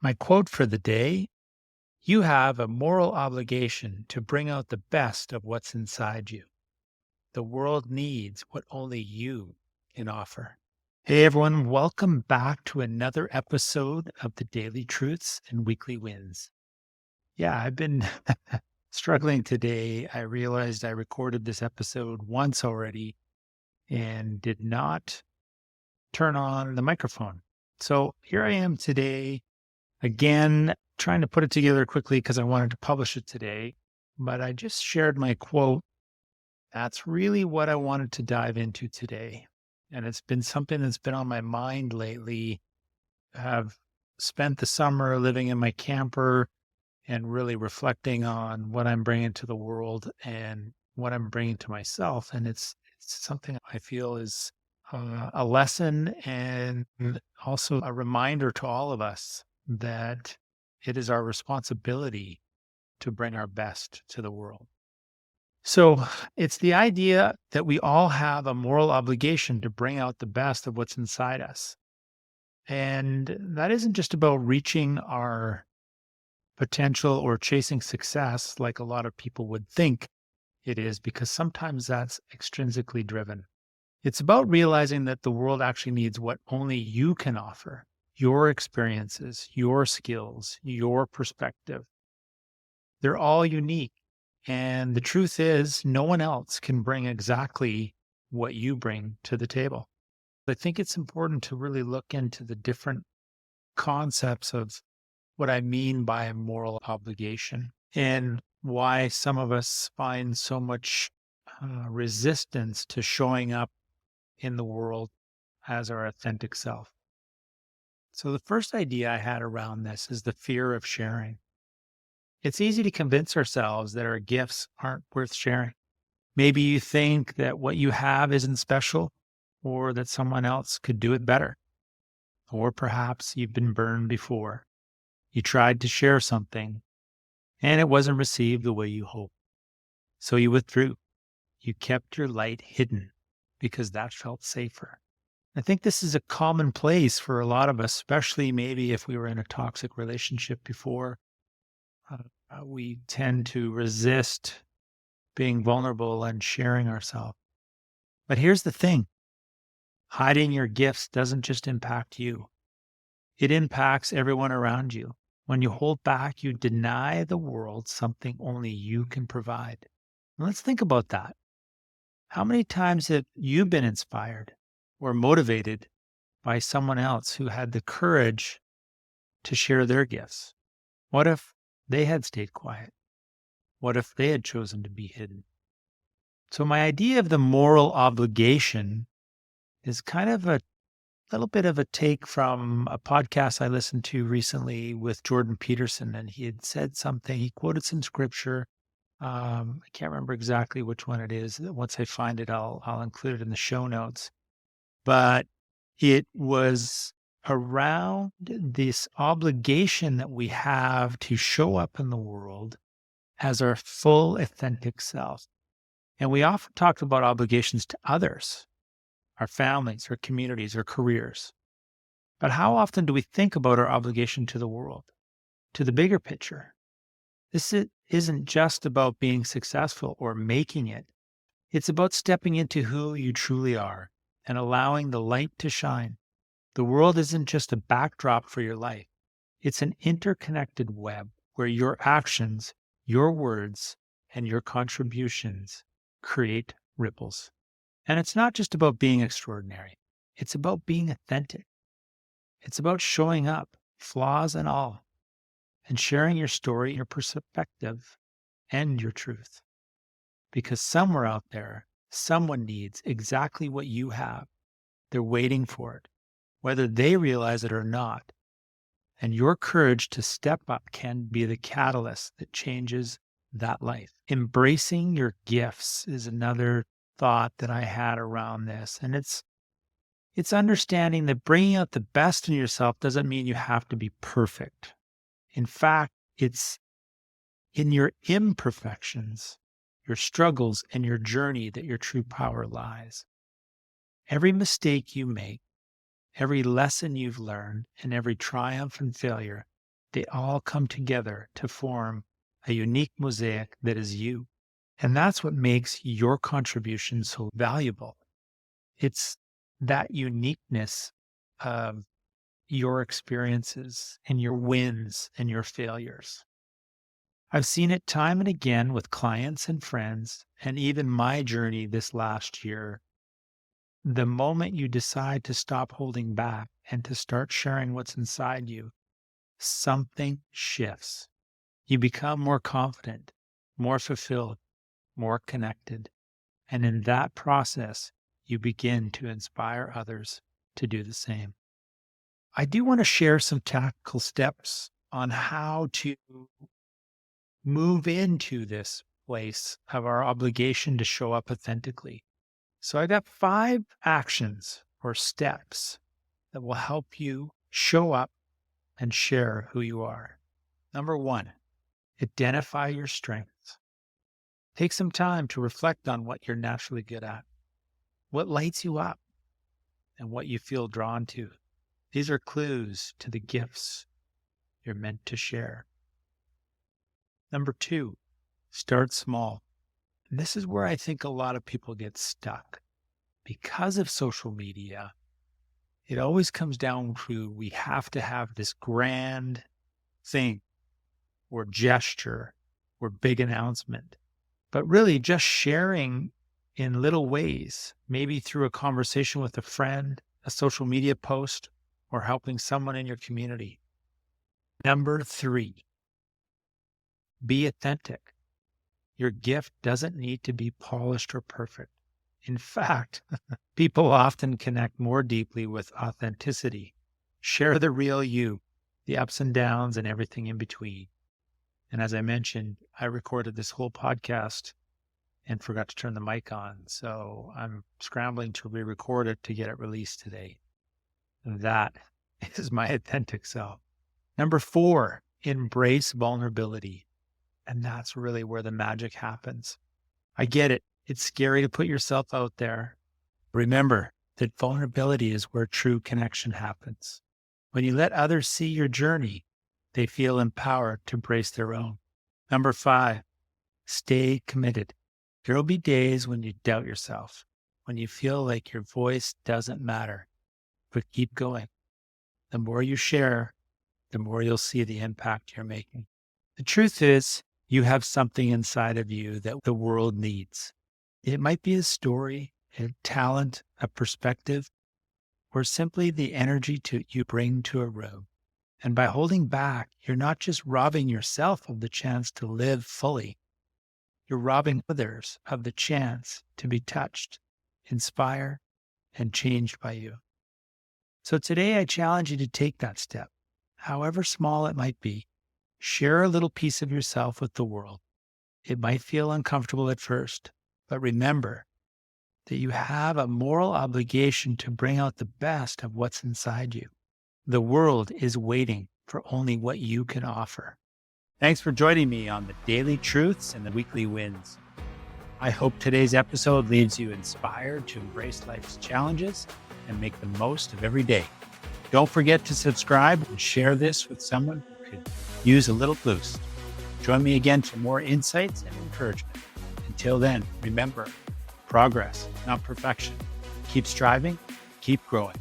My quote for the day: you have a moral obligation to bring out the best of what's inside you. The world needs what only you can offer. Hey everyone, welcome back to another episode of the Daily Truths and Weekly Wins. Yeah, I've been struggling today. I realized I recorded this episode once already and did not turn on the microphone. So here I am today again, trying to put it together quickly because I wanted to publish it today, but I just shared my quote. That's really what I wanted to dive into today. And it's been something that's been on my mind lately. I've spent the summer living in my camper and really reflecting on what I'm bringing to the world and what I'm bringing to myself. And it's something I feel is a lesson and also a reminder to all of us that it is our responsibility to bring our best to the world. So it's the idea that we all have a moral obligation to bring out the best of what's inside us. And that isn't just about reaching our potential or chasing success like a lot of people would think it is, because sometimes that's extrinsically driven. It's about realizing that the world actually needs what only you can offer: your experiences, your skills, your perspective. They're all unique. And the truth is, no one else can bring exactly what you bring to the table. I think it's important to really look into the different concepts of what I mean by a moral obligation and why some of us find so much resistance to showing up in the world as our authentic self. So, the first idea I had around this is the fear of sharing. It's easy to convince ourselves that our gifts aren't worth sharing. Maybe you think that what you have isn't special, or that someone else could do it better. Or perhaps you've been burned before. You tried to share something and it wasn't received the way you hoped. So you withdrew. You kept your light hidden because that felt safer. I think this is a commonplace for a lot of us, especially maybe if we were in a toxic relationship before. We tend to resist being vulnerable and sharing ourselves. But here's the thing: hiding your gifts doesn't just impact you, it impacts everyone around you. When you hold back, you deny the world something only you can provide. Let's think about that. How many times have you been inspired or motivated by someone else who had the courage to share their gifts? What if they had stayed quiet? What if they had chosen to be hidden? So, my idea of the moral obligation is kind of a little bit of a take from a podcast I listened to recently with Jordan Peterson. And he had said something, he quoted some scripture. I can't remember exactly which one it is. Once I find it, I'll include it in the show notes. But it was around this obligation that we have to show up in the world as our full authentic self. And we often talk about obligations to others, our families, our communities, our careers. But how often do we think about our obligation to the world, to the bigger picture? This isn't just about being successful or making it. It's about stepping into who you truly are and allowing the light to shine. The world isn't just a backdrop for your life. It's an interconnected web where your actions, your words, and your contributions create ripples. And it's not just about being extraordinary. It's about being authentic. It's about showing up, flaws and all, and sharing your story, your perspective, and your truth. Because somewhere out there, someone needs exactly what you have. They're waiting for it, whether they realize it or not. And your courage to step up can be the catalyst that changes that life. Embracing your gifts is another thought that I had around this. And it's understanding that bringing out the best in yourself doesn't mean you have to be perfect. In fact, it's in your imperfections, your struggles, and your journey that your true power lies. Every mistake you make, every lesson you've learned, and every triumph and failure They all come together to form a unique mosaic that is you. And that's what makes your contribution so valuable. It's that uniqueness of your experiences and your wins and your failures. I've seen it time and again with clients and friends, and even my journey this last year. The moment you decide to stop holding back and to start sharing what's inside you, something shifts. You become more confident, more fulfilled, more connected. And in that process, you begin to inspire others to do the same. I do want to share some tactical steps on how to move into this place of our obligation to show up authentically. So I got 5 actions or steps that will help you show up and share who you are. Number 1, identify your strengths. Take some time to reflect on what you're naturally good at, what lights you up, and what you feel drawn to. These are clues to the gifts you're meant to share. Number 2, start small. And this is where I think a lot of people get stuck. Because of social media, it always comes down to we have to have this grand thing or gesture or big announcement. But really just sharing in little ways, maybe through a conversation with a friend, a social media post, or helping someone in your community. Number 3, be authentic. Your gift doesn't need to be polished or perfect. In fact, people often connect more deeply with authenticity. Share the real you, the ups and downs and everything in between. And as I mentioned, I recorded this whole podcast and forgot to turn the mic on. So I'm scrambling to re-record it to get it released today. And that is my authentic self. Number 4, embrace vulnerability. And that's really where the magic happens. I get it. It's scary to put yourself out there. Remember that vulnerability is where true connection happens. When you let others see your journey, they feel empowered to embrace their own. Number 5, stay committed. There will be days when you doubt yourself, when you feel like your voice doesn't matter, but keep going. The more you share, the more you'll see the impact you're making. The truth is, you have something inside of you that the world needs. It might be a story, a talent, a perspective, or simply the energy you bring to a room. And by holding back, you're not just robbing yourself of the chance to live fully. You're robbing others of the chance to be touched, inspired, and changed by you. So today I challenge you to take that step, however small it might be. Share a little piece of yourself with the world. It might feel uncomfortable at first, but remember that you have a moral obligation to bring out the best of what's inside you. The world is waiting for only what you can offer. Thanks for joining me on the daily truths and the weekly wins. I hope today's episode leaves you inspired to embrace life's challenges and make the most of every day. Don't forget to subscribe and share this with someone who could use a little boost. Join me again for more insights and encouragement. Until then, remember, progress, not perfection. Keep striving, keep growing.